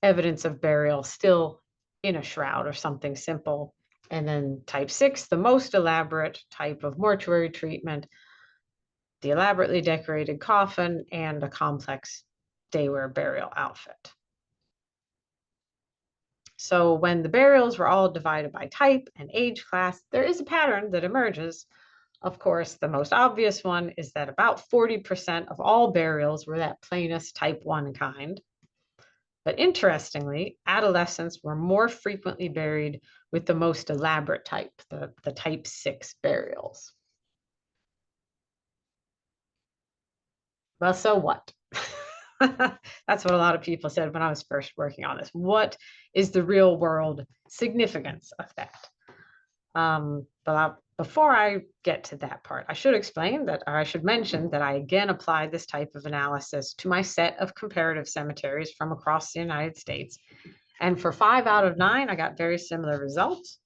evidence of burial still in a shroud or something simple. And then type 6, the most elaborate type of mortuary treatment, the elaborately decorated coffin and a complex daywear burial outfit. So when the burials were all divided by type and age class, there is a pattern that emerges. Of course, the most obvious one is that about 40% of all burials were that plainest type 1 kind. But interestingly, adolescents were more frequently buried with the most elaborate type, the type 6 burials. Well, so what? That's what a lot of people said when I was first working on this. What is the real world significance of that? Before I get to that part, I should explain that, or I should mention that I again applied this type of analysis to my set of comparative cemeteries from across the United States. And for 5 out of 9, I got very similar results.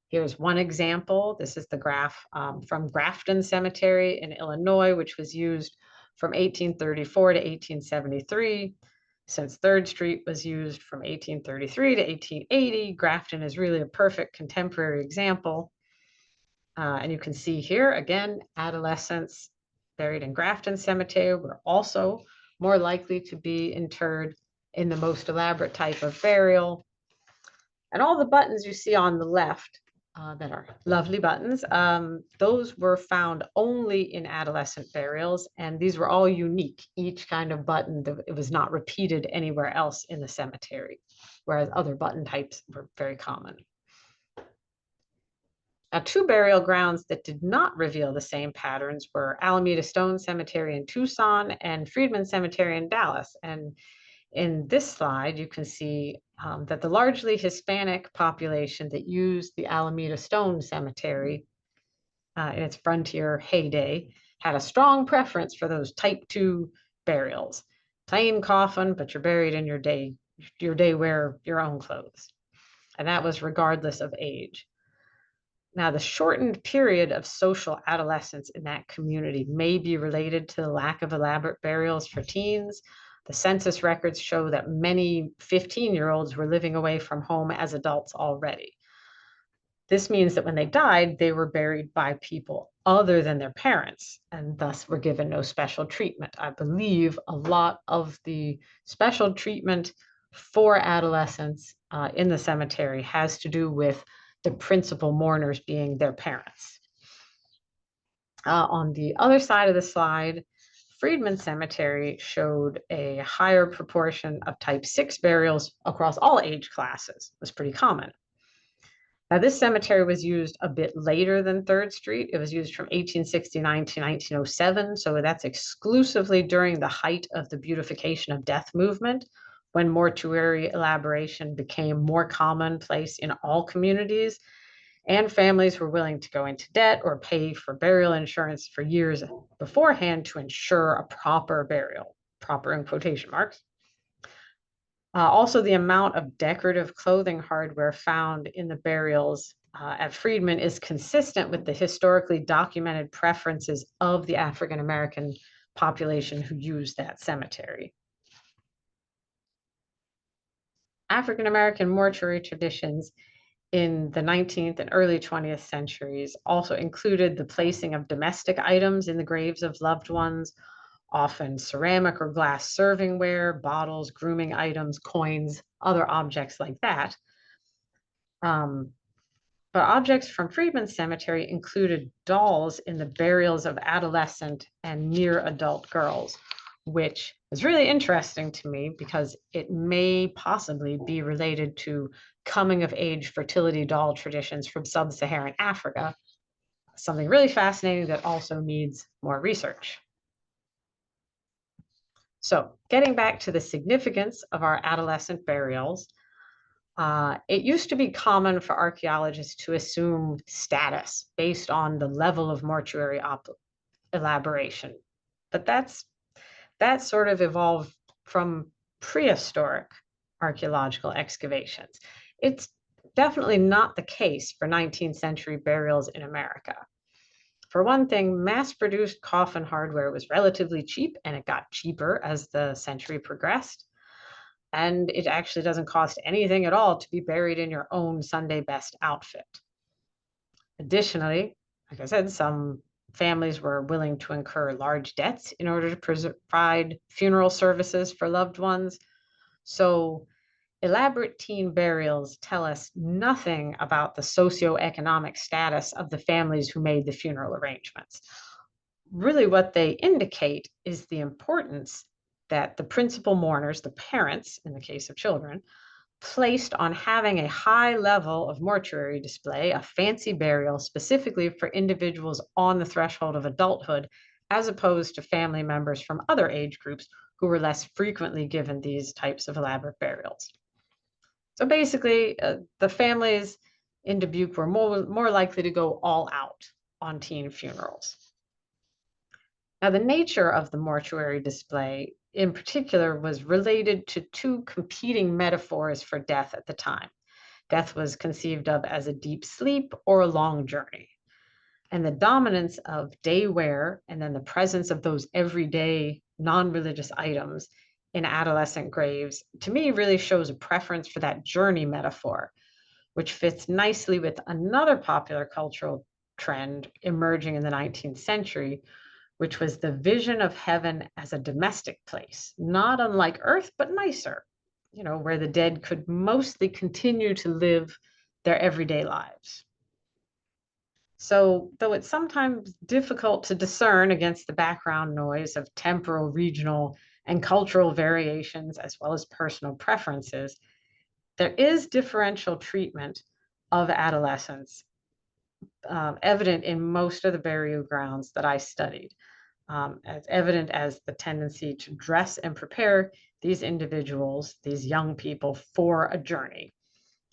Here's one example. This is the graph from Grafton Cemetery in Illinois, which was used from 1834 to 1873. Since 3rd Street was used from 1833 to 1880, Grafton is really a perfect contemporary example. And you can see here, again, adolescents buried in Grafton Cemetery were also more likely to be interred in the most elaborate type of burial. And all the buttons you see on the left that are lovely buttons, those were found only in adolescent burials, and these were all unique. Each kind of button, it was not repeated anywhere else in the cemetery, whereas other button types were very common. Now, 2 burial grounds that did not reveal the same patterns were Alameda Stone Cemetery in Tucson and Friedman Cemetery in Dallas. And in this slide, you can see that the largely Hispanic population that used the Alameda Stone Cemetery in its frontier heyday had a strong preference for those type 2 burials. Plain coffin, but you're buried in your day wear your own clothes. And that was regardless of age. Now, the shortened period of social adolescence in that community may be related to the lack of elaborate burials for teens. The census records show that many 15-year-olds were living away from home as adults already. This means that when they died, they were buried by people other than their parents, and thus were given no special treatment. I believe a lot of the special treatment for adolescents in the cemetery has to do with the principal mourners being their parents. On the other side of the slide, Friedman Cemetery showed a higher proportion of type 6 burials across all age classes. It was pretty common. Now, this cemetery was used a bit later than 3rd Street. It was used from 1869 to 1907, so that's exclusively during the height of the beautification of death movement, when mortuary elaboration became more commonplace in all communities, and families were willing to go into debt or pay for burial insurance for years beforehand to ensure a proper burial, proper in quotation marks. Also, the amount of decorative clothing hardware found in the burials at Friedman is consistent with the historically documented preferences of the African American population who used that cemetery. African American mortuary traditions in the 19th and early 20th centuries also included the placing of domestic items in the graves of loved ones, often ceramic or glass servingware, bottles, grooming items, coins, other objects like that. But objects from Friedman's cemetery included dolls in the burials of adolescent and near adult girls, which is really interesting to me because it may possibly be related to coming of age fertility doll traditions from sub-Saharan Africa, something really fascinating that also needs more research. So getting back to the significance of our adolescent burials, it used to be common for archaeologists to assume status based on the level of mortuary elaboration. But that sort of evolved from prehistoric archaeological excavations. It's definitely not the case for 19th century burials in America. For one thing, mass-produced coffin hardware was relatively cheap, and it got cheaper as the century progressed. And it actually doesn't cost anything at all to be buried in your own Sunday best outfit. Additionally, like I said, some families were willing to incur large debts in order to provide funeral services for loved ones. So elaborate teen burials tell us nothing about the socioeconomic status of the families who made the funeral arrangements. Really, what they indicate is the importance that the principal mourners, the parents in the case of children, placed on having a high level of mortuary display, a fancy burial specifically for individuals on the threshold of adulthood, as opposed to family members from other age groups who were less frequently given these types of elaborate burials. So basically, the families in Dubuque were more likely to go all out on teen funerals. Now, the nature of the mortuary display in particular was related to two competing metaphors for death at the time. Death was conceived of as a deep sleep or a long journey. And the dominance of day wear and then the presence of those everyday non-religious items in adolescent graves, to me, really shows a preference for that journey metaphor, which fits nicely with another popular cultural trend emerging in the 19th century, which was the vision of heaven as a domestic place, not unlike Earth, but nicer, where the dead could mostly continue to live their everyday lives. So, though it's sometimes difficult to discern against the background noise of temporal, regional, and cultural variations, as well as personal preferences, there is differential treatment of adolescents evident in most of the burial grounds that I studied. As evident as the tendency to dress and prepare these individuals, these young people, for a journey,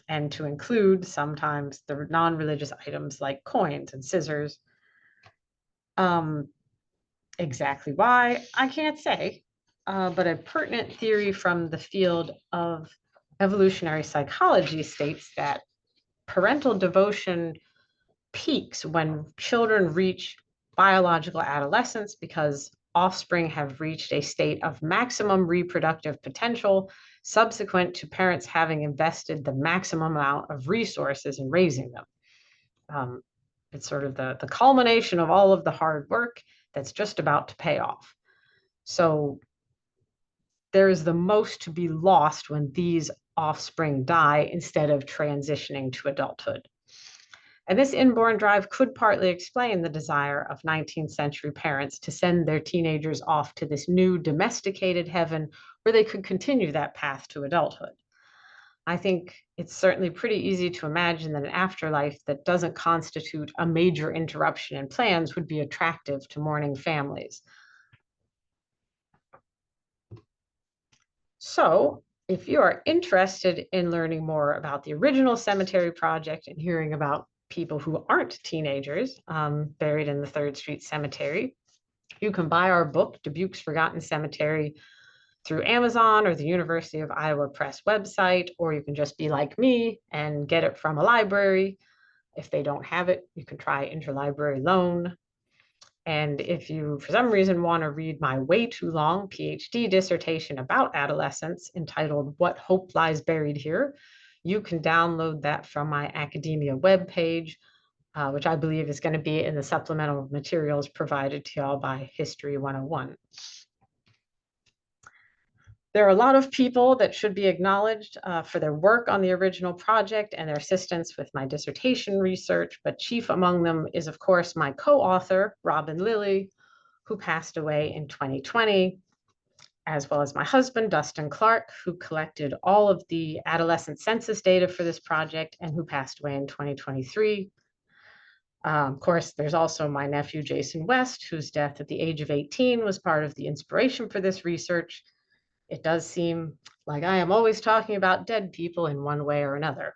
and to include sometimes the non-religious items like coins and scissors. Exactly why, I can't say, but a pertinent theory from the field of evolutionary psychology states that parental devotion peaks when children reach biological adolescence because offspring have reached a state of maximum reproductive potential subsequent to parents having invested the maximum amount of resources in raising them. It's sort of the culmination of all of the hard work that's just about to pay off. So there is the most to be lost when these offspring die instead of transitioning to adulthood. And this inborn drive could partly explain the desire of 19th century parents to send their teenagers off to this new domesticated heaven where they could continue that path to adulthood. I think it's certainly pretty easy to imagine that an afterlife that doesn't constitute a major interruption in plans would be attractive to mourning families. So, if you are interested in learning more about the original cemetery project and hearing about people who aren't teenagers buried in the 3rd Street Cemetery, you can buy our book, Dubuque's Forgotten Cemetery, through Amazon or the University of Iowa Press website, or you can just be like me and get it from a library. If they don't have it, you can try interlibrary loan. And if you, for some reason, want to read my way too long PhD dissertation about adolescence entitled What Hope Lies Buried Here, you can download that from my academia webpage, which I believe is going to be in the supplemental materials provided to y'all by History 101. There are a lot of people that should be acknowledged for their work on the original project and their assistance with my dissertation research, but chief among them is, of course, my co-author, Robin Lilly, who passed away in 2020, as well as my husband, Dustin Clark, who collected all of the adolescent census data for this project and who passed away in 2023. Of course, there's also my nephew, Jason West, whose death at the age of 18 was part of the inspiration for this research. It does seem like I am always talking about dead people in one way or another.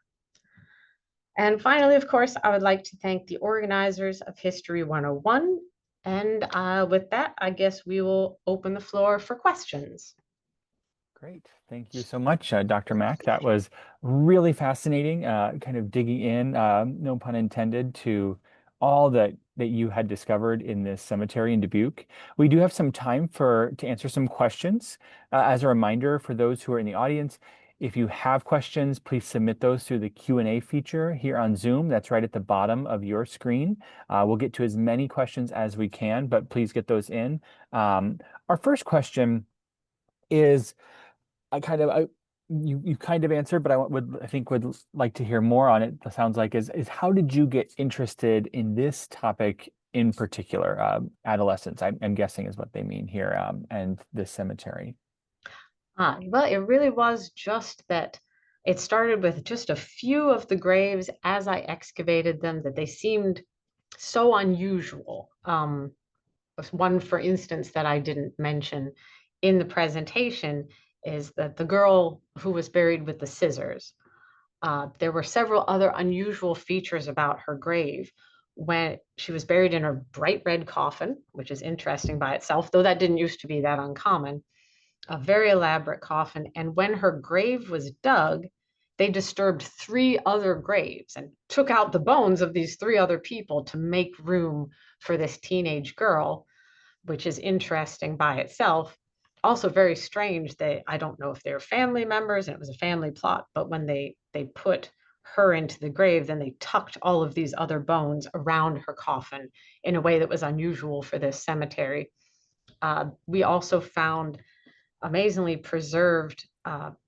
And finally, of course, I would like to thank the organizers of History 101. And with that, I guess we will open the floor for questions. Great. Thank you so much, Dr. Mack. That was really fascinating, kind of digging in, no pun intended, to all that you had discovered in this cemetery in Dubuque. We do have some time to answer some questions. As a reminder for those who are in the audience, if you have questions, please submit those through the Q&A feature here on Zoom. That's right at the bottom of your screen. We'll get to as many questions as we can, but please get those in. Our first question is, you kind of answered, but I think would like to hear more on it. It sounds like is how did you get interested in this topic in particular? Adolescents, I'm guessing is what they mean here, and this cemetery. Well, it really was just that it started with just a few of the graves as I excavated them that they seemed so unusual. One, for instance, that I didn't mention in the presentation is that the girl who was buried with the scissors, there were several other unusual features about her grave. When she was buried in a bright red coffin, which is interesting by itself, though that didn't used to be that uncommon, a very elaborate coffin. And when her grave was dug, they disturbed three other graves and took out the bones of these three other people to make room for this teenage girl, which is interesting by itself. Also very strange that I don't know if they're family members and it was a family plot, but when they put her into the grave, then they tucked all of these other bones around her coffin in a way that was unusual for this cemetery. We also found amazingly preserved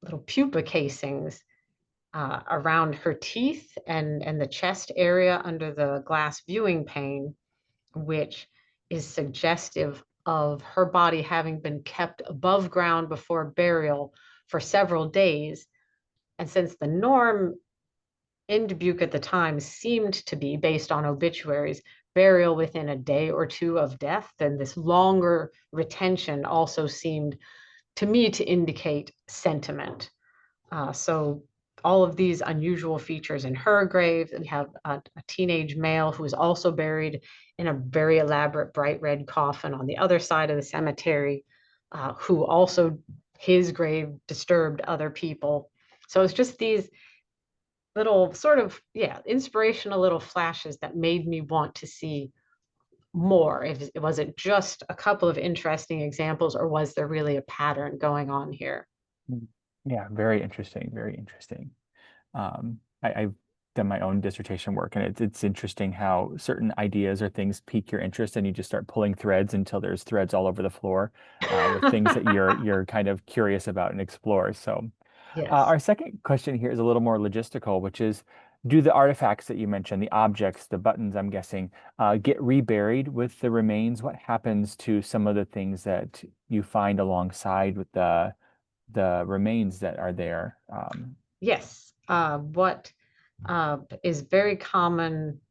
little pupa casings around her teeth and the chest area under the glass viewing pane, which is suggestive of her body having been kept above ground before burial for several days. And since the norm in Dubuque at the time seemed to be, based on obituaries, burial within a day or two of death, then this longer retention also seemed to me to indicate sentiment. So all of these unusual features in her grave. We have a teenage male who is also buried in a very elaborate bright red coffin on the other side of the cemetery, who also, his grave disturbed other people. So it's just these little sort of, inspirational little flashes that made me want to see more. Was it just a couple of interesting examples, or was there really a pattern going on here? Yeah, very interesting, very interesting. I've done my own dissertation work, and it's interesting how certain ideas or things pique your interest, and you just start pulling threads until there's threads all over the floor with things that you're kind of curious about and explore. So, Yes. our second question here is a little more logistical, which is, do the artifacts that you mentioned, the objects, the buttons, I'm guessing, get reburied with the remains? What happens to some of the things that you find alongside with the remains that are there? Yes. What is very common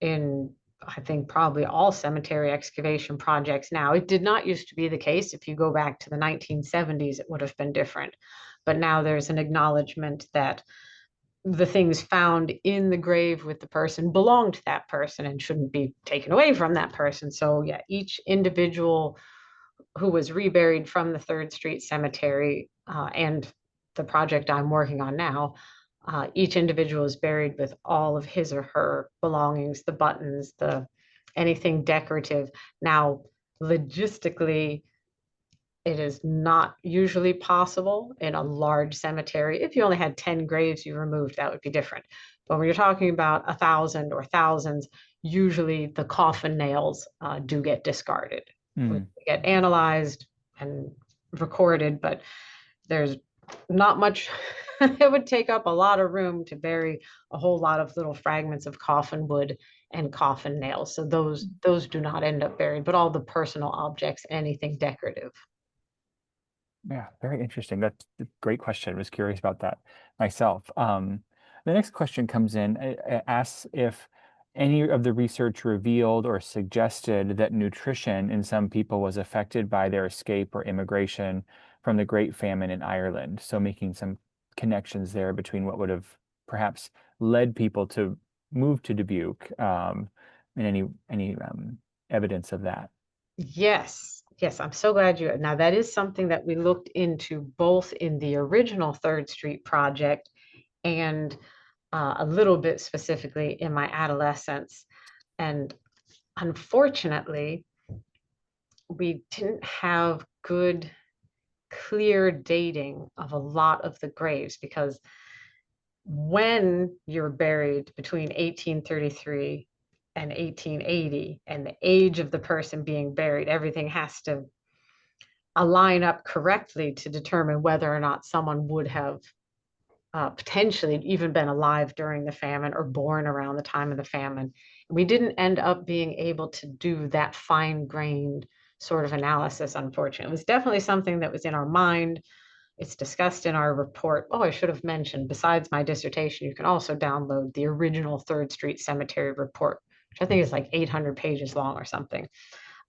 in, I think, probably all cemetery excavation projects now. It did not used to be the case. If you go back to the 1970s, it would have been different. But now there's an acknowledgement that the things found in the grave with the person belong to that person and shouldn't be taken away from that person. So yeah, each individual who was reburied from the 3rd Street Cemetery and the project I'm working on now Each individual is buried with all of his or her belongings, the buttons, anything decorative. Now, logistically, it is not usually possible in a large cemetery. If you only had 10 graves you removed, that would be different. But when you're talking about 1,000 or thousands, usually the coffin nails do get discarded. They get analyzed and recorded, but there's not much. It would take up a lot of room to bury a whole lot of little fragments of coffin wood and coffin nails. So those do not end up buried, but all the personal objects, anything decorative. Yeah, very interesting. That's a great question. I was curious about that myself. The next question comes in, it asks if any of the research revealed or suggested that nutrition in some people was affected by their escape or immigration from the Great Famine in Ireland. So making some connections there between what would have perhaps led people to move to Dubuque, and any evidence of that. Yes, yes, I'm so glad you. Now, that is something that we looked into both in the original Third Street project and a little bit specifically in my adolescence. And unfortunately, we didn't have good, clear dating of a lot of the graves because when you're buried between 1833 and 1880 and the age of the person being buried, everything has to line up correctly to determine whether or not someone would have potentially even been alive during the famine or born around the time of the famine. We didn't end up being able to do that fine-grained sort of analysis, unfortunately. It was definitely something that was in our mind. It's discussed in our report. Oh, I should have mentioned, besides my dissertation, you can also download the original Third Street Cemetery report, which I think is like 800 pages long or something.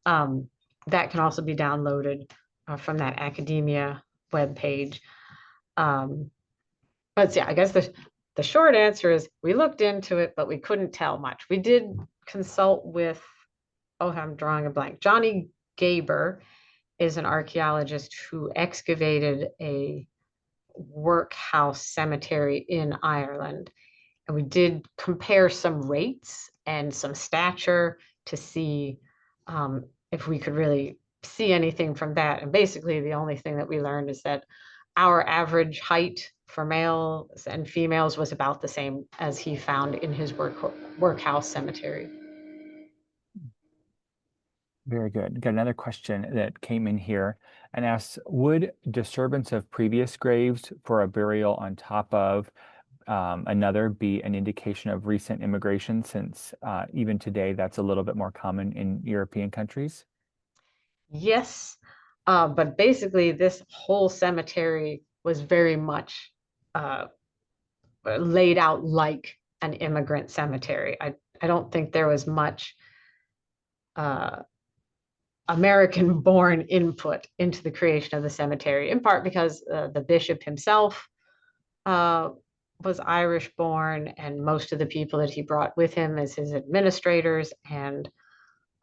That can also be downloaded from that academia webpage. But yeah, I guess the short answer is we looked into it, but we couldn't tell much. We did consult with, oh, I'm drawing a blank. Johnny Gaber is an archaeologist who excavated a workhouse cemetery in Ireland. And we did compare some rates and some stature to see if we could really see anything from that. And basically, the only thing that we learned is that our average height for males and females was about the same as he found in his workhouse cemetery. Very good. Got another question that came in here and asks, would disturbance of previous graves for a burial on top of another be an indication of recent immigration, since even today that's a little bit more common in European countries? Yes, but basically this whole cemetery was very much laid out like an immigrant cemetery. I don't think there was much American born input into the creation of the cemetery, in part because the bishop himself was Irish born, and most of the people that he brought with him as his administrators. And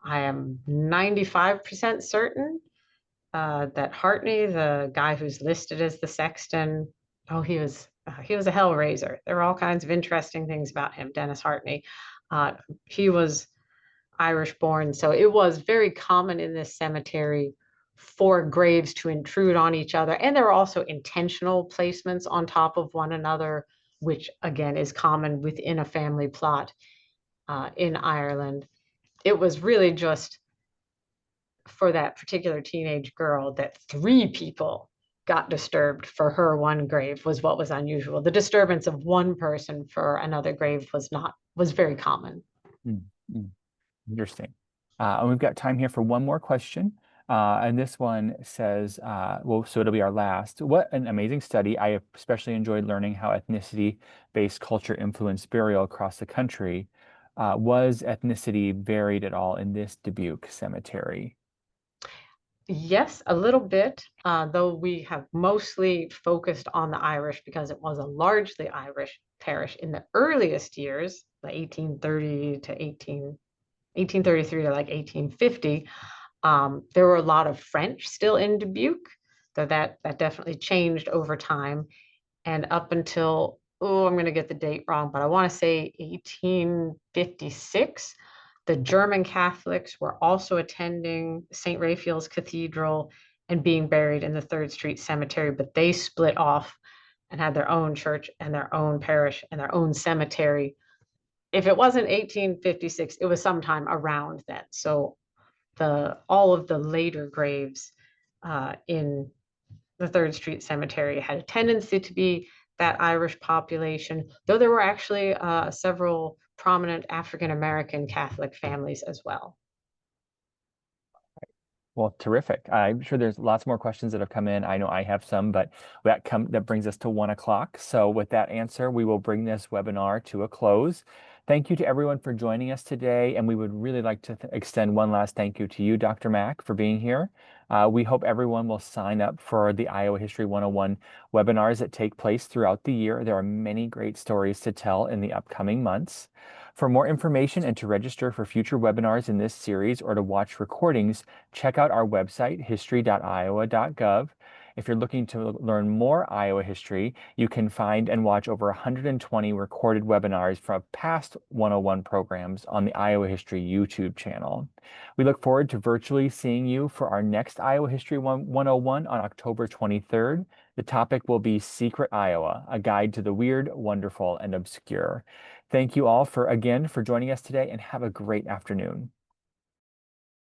I am 95% certain that Hartney, the guy who's listed as the sexton, oh, he was a hellraiser. There were all kinds of interesting things about him, Dennis Hartney. He was Irish born, so it was very common in this cemetery for graves to intrude on each other. And there were also intentional placements on top of one another, which again is common within a family plot in Ireland. It was really just for that particular teenage girl that 3 people got disturbed for her one grave was what was unusual. The disturbance of one person for another grave was very common. Mm, mm. Interesting. And we've got time here for one more question. And this one says, well, so it'll be our last. What an amazing study. I especially enjoyed learning how ethnicity-based culture influenced burial across the country. Was ethnicity varied at all in this Dubuque cemetery? Yes, a little bit, though we have mostly focused on the Irish because it was a largely Irish parish in the earliest years, the 1833 to like 1850. There were a lot of French still in Dubuque, though that definitely changed over time. And up until oh, I'm going to get the date wrong, but I want to say 1856. The German Catholics were also attending St. Raphael's Cathedral and being buried in the Third Street Cemetery, but they split off and had their own church and their own parish and their own cemetery. If it wasn't 1856, it was sometime around then. So all of the later graves in the Third Street Cemetery had a tendency to be that Irish population, though there were actually several prominent African American Catholic families as well. Well, terrific. I'm sure there's lots more questions that have come in. I know I have some, but that brings us to 1 o'clock. So with that answer, we will bring this webinar to a close. Thank you to everyone for joining us today, and we would really like to extend one last thank you to you, Dr. Mack, for being here. We hope everyone will sign up for the Iowa History 101 webinars that take place throughout the year. There are many great stories to tell in the upcoming months. For more information and to register for future webinars in this series or to watch recordings, check out our website, history.iowa.gov. If you're looking to learn more Iowa history, you can find and watch over 120 recorded webinars from past 101 programs on the Iowa History YouTube channel. We look forward to virtually seeing you for our next Iowa History 101 on October 23rd. The topic will be Secret Iowa, a guide to the weird, wonderful, and obscure. Thank you all again for joining us today, and have a great afternoon.